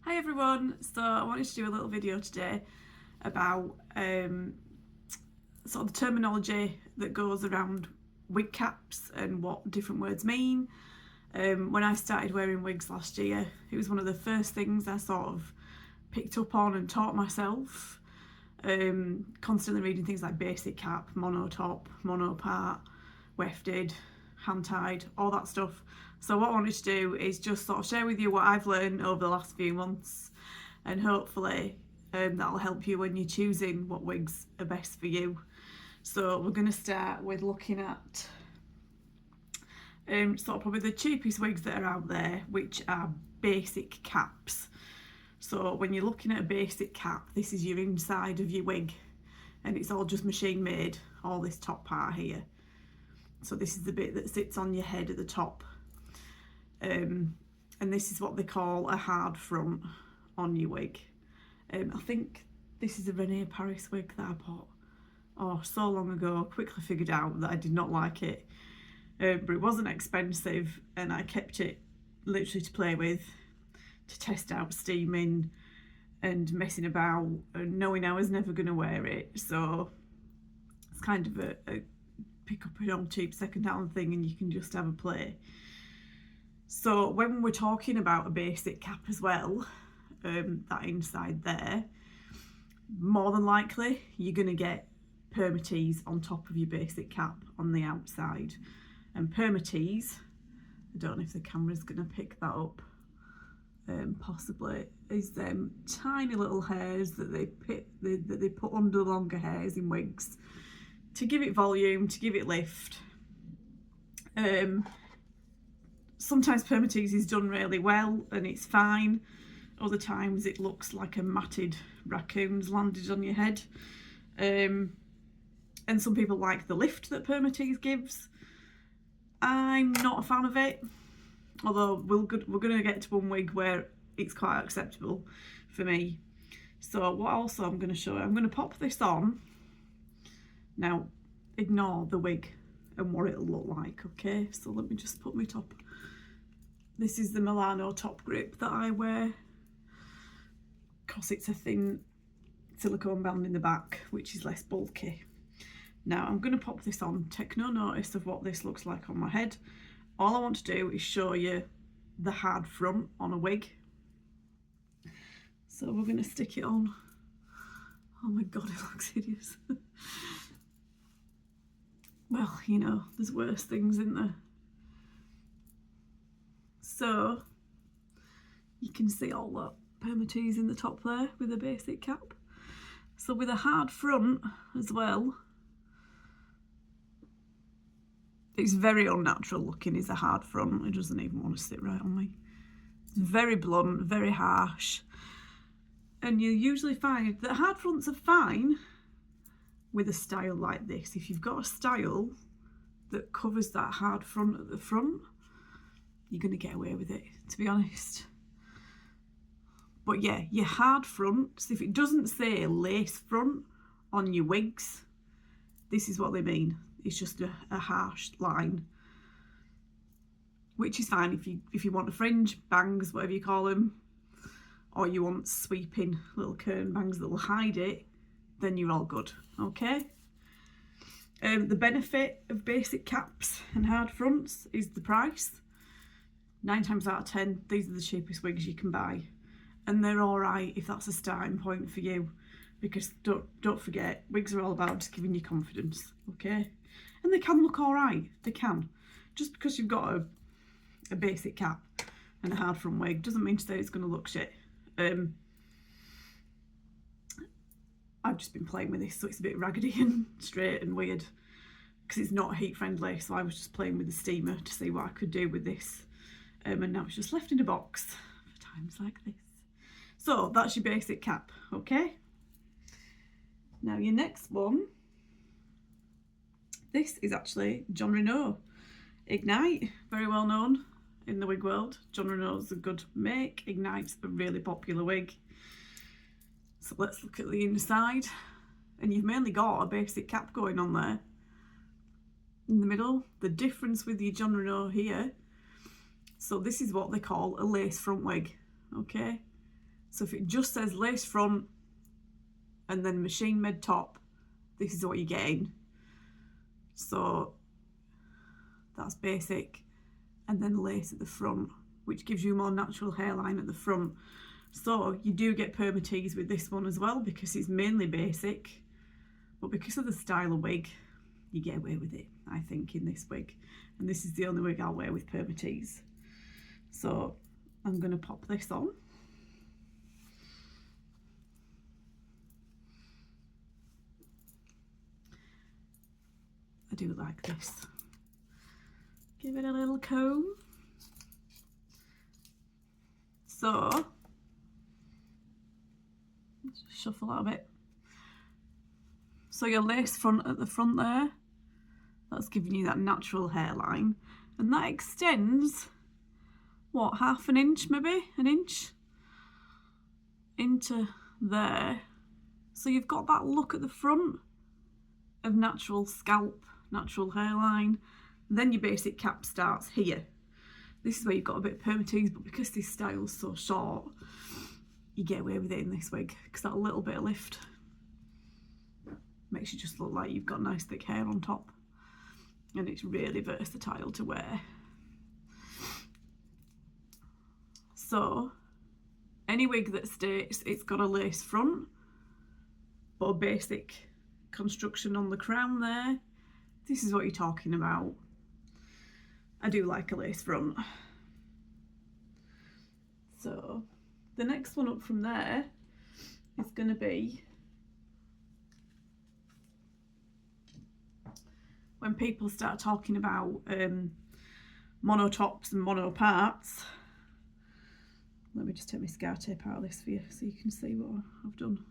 Hi everyone, so I wanted to do a little video today about sort of the terminology that goes around wig caps and what different words mean. When I started wearing wigs last year, it was one of the first things I sort of picked up on and taught myself. Constantly reading things like basic cap, mono top, mono part, wefted, hand tied, all that stuff. So what I wanted to do is just sort of share with you what I've learned over the last few months, and hopefully that'll help you when you're choosing what wigs are best for you. So we're going to start with looking at sort of probably the cheapest wigs that are out there, which are basic caps. So when you're looking at a basic cap, this is your inside of your wig, and it's all just machine made, all this top part here. So this is the bit that sits on your head at the top. And this is what they call a hard front on your wig. I think this is a Renee Paris wig that I bought so long ago. Quickly figured out that I did not like it, but it wasn't expensive, and I kept it literally to play with, to test out steaming and messing about, and knowing I was never going to wear it. So it's kind of a pick up an old cheap second-hand thing and you can just have a play. So when we're talking about a basic cap as well, that inside there, more than likely you're going to get permatease on top of your basic cap on the outside. And permatease, I don't know if the camera's going to pick that up, possibly, is them tiny little hairs that they put under longer hairs in wigs to give it volume, to give it lift. Sometimes permatease is done really well and it's fine. Other times it looks like a matted raccoon's landed on your head. And some people like the lift that permatease gives. I'm not a fan of it, although we're going to get to one wig where it's quite acceptable for me. So what also I'm going to show you, I'm going to pop this on. Now, ignore the wig and what it'll look like, okay? So let me just put my top. This is the Milano top grip that I wear, because it's a thin silicone band in the back, which is less bulky. Now, I'm going to pop this on. Take no notice of what this looks like on my head. All I want to do is show you the hard front on a wig. So we're going to stick it on. Oh my god, it looks hideous. Well, you know, there's worse things, isn't there? So you can see all that permatease in the top there with a basic cap. So with a hard front as well, it's very unnatural looking. Is a hard front. It doesn't even want to sit right on me. It's very blunt, very harsh. And you usually find that hard fronts are fine with a style like this. If you've got a style that covers that hard front at the front, you're going to get away with it, to be honest. But yeah, your hard fronts, if it doesn't say lace front on your wigs, this is what they mean. It's just a harsh line, which is fine if you want a fringe, bangs, whatever you call them, or you want sweeping little curtain bangs that will hide it, then you're all good, okay? The benefit of basic caps and hard fronts is the price. 9 times out of 10, these are the cheapest wigs you can buy, and they're all right if that's a starting point for you, because don't forget, wigs are all about just giving you confidence, okay? And they can look all right, they can. Just because you've got a basic cap and a hard front wig doesn't mean to say it's going to look shit. I've just been playing with this, so it's a bit raggedy and straight and weird because it's not heat friendly, so I was just playing with the steamer to see what I could do with this, and now it's just left in a box for times like this. So that's your basic cap, okay? Now your next one, this is actually John Renault Ignite, very well known in the wig world. John Renault's a good make. Ignite's a really popular wig. So let's look at the inside, and you've mainly got a basic cap going on there in the middle. The difference with your John Renault here, so this is what they call a lace front wig, okay? So if it just says lace front and then machine made top, this is what you're getting. So that's basic, and then lace at the front, which gives you more natural hairline at the front. So you do get permatease with this one as well, because it's mainly basic, but because of the style of wig, you get away with it, I think, in this wig. And this is the only wig I'll wear with permatease. So I'm going to pop this on. I do like this. Give it a little comb. So, let's just shuffle that a bit. So your lace front at the front there, that's giving you that natural hairline. And that extends, what, half an inch maybe? An inch? Into there. So you've got that look at the front of natural scalp, natural hairline. Then your basic cap starts here. This is where you've got a bit of permatease, but because this style's so short, you get away with it in this wig, because that little bit of lift makes you just look like you've got nice thick hair on top. And it's really versatile to wear. So, any wig that states it's got a lace front, but a basic construction on the crown there, this is what you're talking about. I do like a lace front. So the next one up from there is going to be when people start talking about mono tops and mono parts. Let me just take my scar tape out of this for you so you can see what I've done.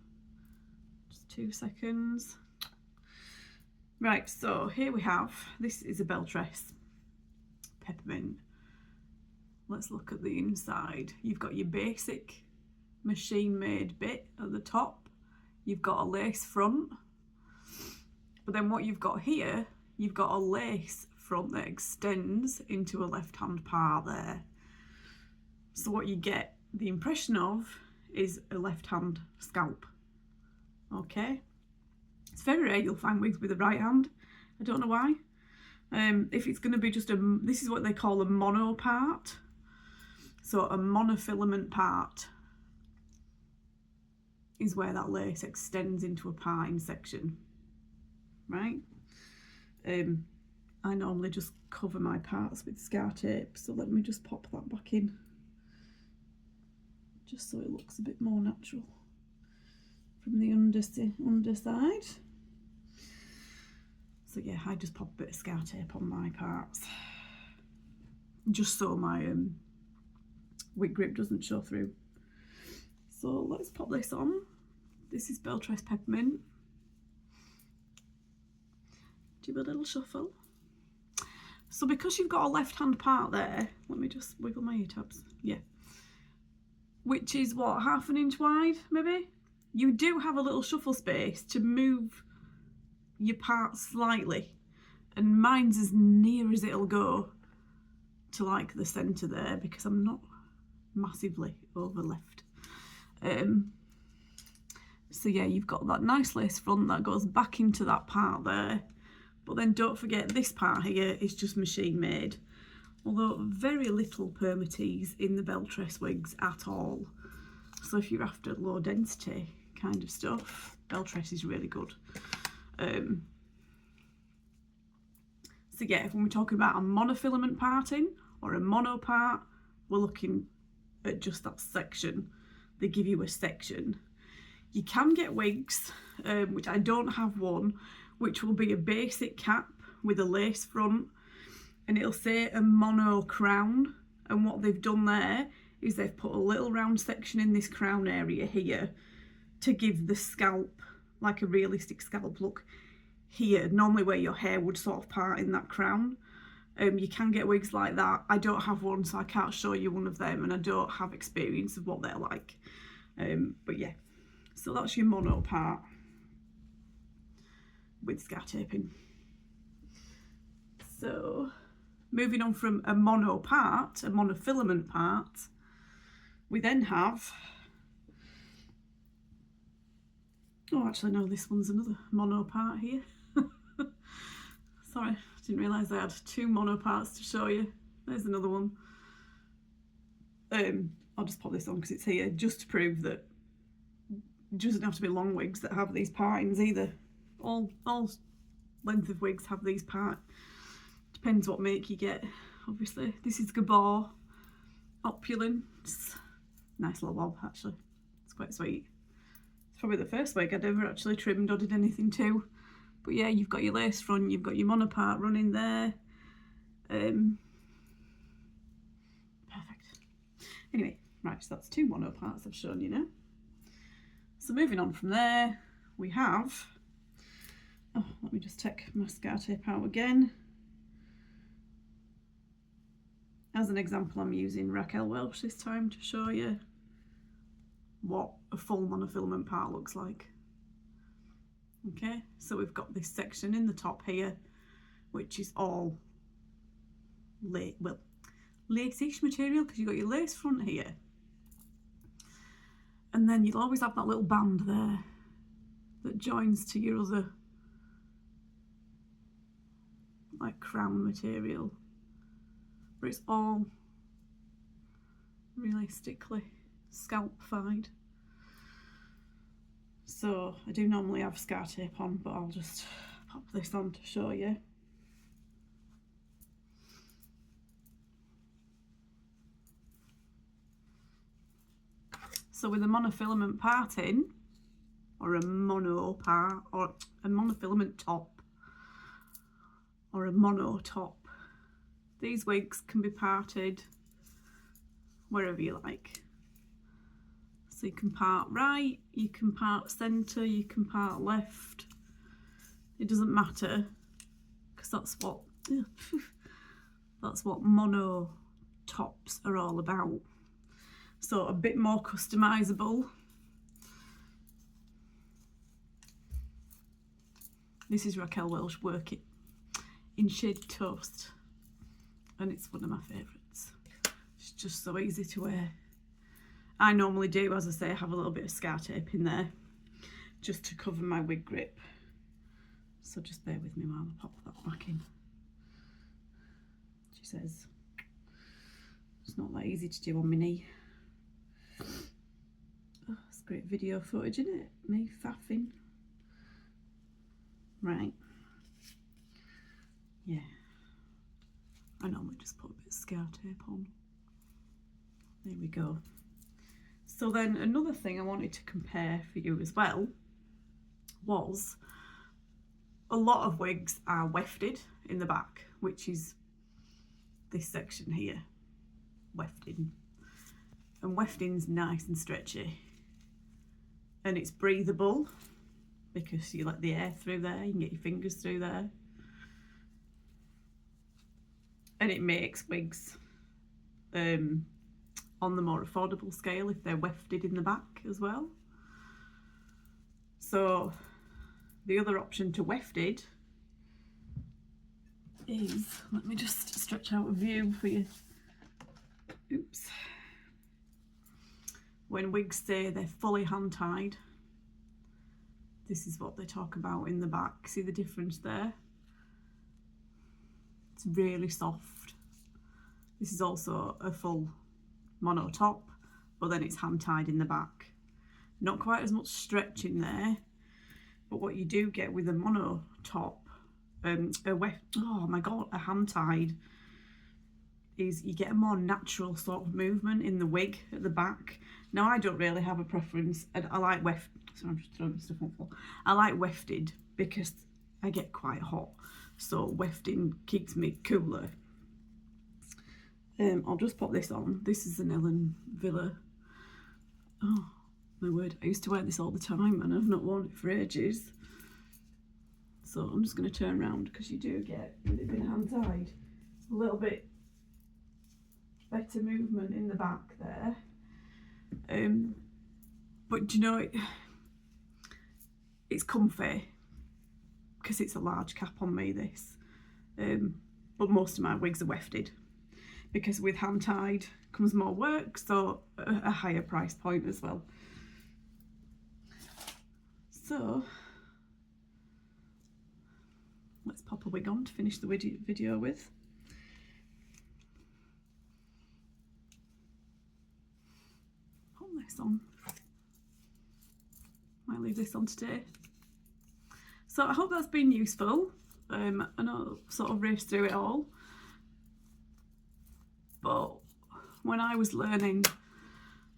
Just 2 seconds. Right, so here we have, this is a bell tress peppermint. Let's look at the inside. You've got your basic machine made bit at the top. You've got a lace front. But then what you've got here, you've got a lace front that extends into a left-hand part there. So what you get the impression of is a left-hand scalp. Okay? It's very rare you'll find wigs with a right hand. I don't know why. If it's going to be just this is what they call a mono part. So a monofilament part is where that lace extends into a parting section, right? I normally just cover my parts with scar tape, so let me just pop that back in, just so it looks a bit more natural from the underside. So yeah, I just pop a bit of scar tape on my parts, just so my wig grip doesn't show through. So let's pop this on. This is Bell Tress Peppermint. Do a little shuffle. So because you've got a left hand part there, let me just wiggle my ear tabs. Yeah. Which is what, half an inch wide, maybe? You do have a little shuffle space to move your part slightly, and mine's as near as it'll go to like the centre there, because I'm not massively over left. So yeah, you've got that nice lace front that goes back into that part there, but then don't forget this part here is just machine made, although very little permatease in the Bell Tress wigs at all. So if you're after low density kind of stuff, Bell Tress is really good. So yeah, when we're talking about a monofilament parting or a mono part, we're looking at just that section. They give you a section. You can get wigs, which I don't have one, which will be a basic cap with a lace front, and it'll say a mono crown, and what they've done there is they've put a little round section in this crown area here to give the scalp like a realistic scalp look here, normally where your hair would sort of part in that crown. You can get wigs like that. I don't have one, so I can't show you one of them, and I don't have experience of what they're like. But yeah, so that's your mono part with scar taping. So moving on from a mono part, a monofilament part, we then have Oh, actually no, this one's another mono part here. Sorry, didn't realise I had 2 mono parts to show you. There's another one. I'll just pop this on because it's here, just to prove that it doesn't have to be long wigs that have these partings either. All length of wigs have these part. Depends what make you get, obviously. This is Gabor Opulence. Nice little bob, actually. It's quite sweet. It's probably the first wig I'd ever actually trimmed or did anything to. But yeah, you've got your lace front, you've got your mono part running there. Perfect. Anyway, right, so that's 2 mono parts I've shown you now. So moving on from there, we have, oh, let me just take my scar tape out again. As an example, I'm using Raquel Welch this time to show you what a full monofilament part looks like. Okay, so we've got this section in the top here, which is all lace-ish material, because you've got your lace front here. And then you'll always have that little band there that joins to your other, like, crown material. But it's all realistically scalp-fied. So I do normally have scar tape on, but I'll just pop this on to show you. So with a monofilament parting, or a mono part, or a monofilament top, or a mono top, these wigs can be parted wherever you like. So you can part right, you can part centre, you can part left. It doesn't matter, because that's what mono tops are all about. So a bit more customisable. This is Raquel Welch work in shade Toast, and it's one of my favourites. It's just so easy to wear. I normally do, as I say, have a little bit of scar tape in there just to cover my wig grip. So just bear with me while I pop that back in. She says it's not that easy to do on my knee. Oh, it's great video footage, isn't it? Me faffing. Right. Yeah. I normally just put a bit of scar tape on. There we go. So then another thing I wanted to compare for you as well was a lot of wigs are wefted in the back, which is this section here, wefting. And wefting's nice and stretchy, and it's breathable because you let the air through there, you can get your fingers through there, and it makes wigs on the more affordable scale if they're wefted in the back as well. So the other option to wefted is, let me just stretch out a view for you. Oops. When wigs say they're fully hand tied, this is what they talk about in the back. See the difference there? It's really soft. This is also a full mono top, but then it's hand tied in the back. Not quite as much stretch in there, but what you do get with a mono top, a hand tied, is you get a more natural sort of movement in the wig at the back. Now I don't really have a preference, and I like so I'm just throwing stuff on the floor. I like wefted because I get quite hot, so wefting keeps me cooler. I'll just pop this on. This is an Ellen Villa. Oh my word, I used to wear this all the time and I've not worn it for ages. So I'm just going to turn around because you do get, with it being hand tied, a little bit better movement in the back there. But do you know, it's comfy because it's a large cap on me, this. But most of my wigs are wefted, because with hand tied comes more work, so a higher price point as well. So let's pop a wig on to finish the video with. Put this on. Might leave this on today. So I hope that's been useful. I know I've sort of raced through it all, but when I was learning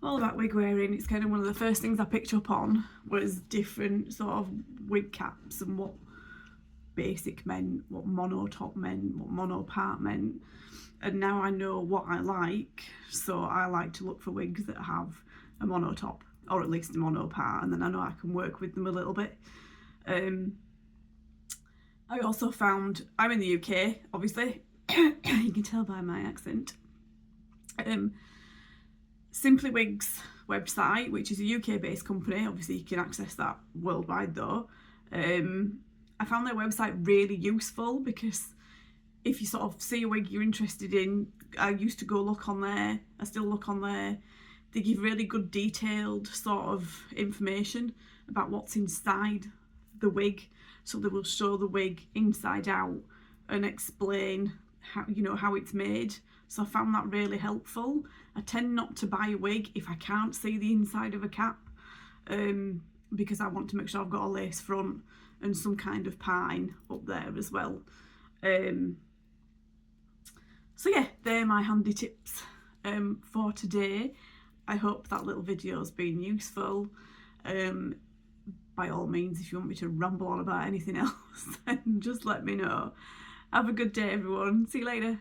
all about wig wearing, it's kind of one of the first things I picked up on was different sort of wig caps and what basic meant, what monotop meant, what monopart meant, and now I know what I like, so I like to look for wigs that have a monotop or at least a monopart, and then I know I can work with them a little bit. I also found, I'm in the UK obviously, you can tell by my accent, Simply Wigs website, which is a UK based company, obviously you can access that worldwide though. I found their website really useful because if you sort of see a wig you're interested in, I used to go look on there, I still look on there. They give really good detailed sort of information about what's inside the wig, so they will show the wig inside out and explain how, you know, how it's made. So I found that really helpful. I tend not to buy a wig if I can't see the inside of a cap, because I want to make sure I've got a lace front and some kind of pine up there as well. So yeah, they're my handy tips for today. I hope that little video's been useful. By all means, if you want me to ramble on about anything else, then just let me know. Have a good day everyone. See you later.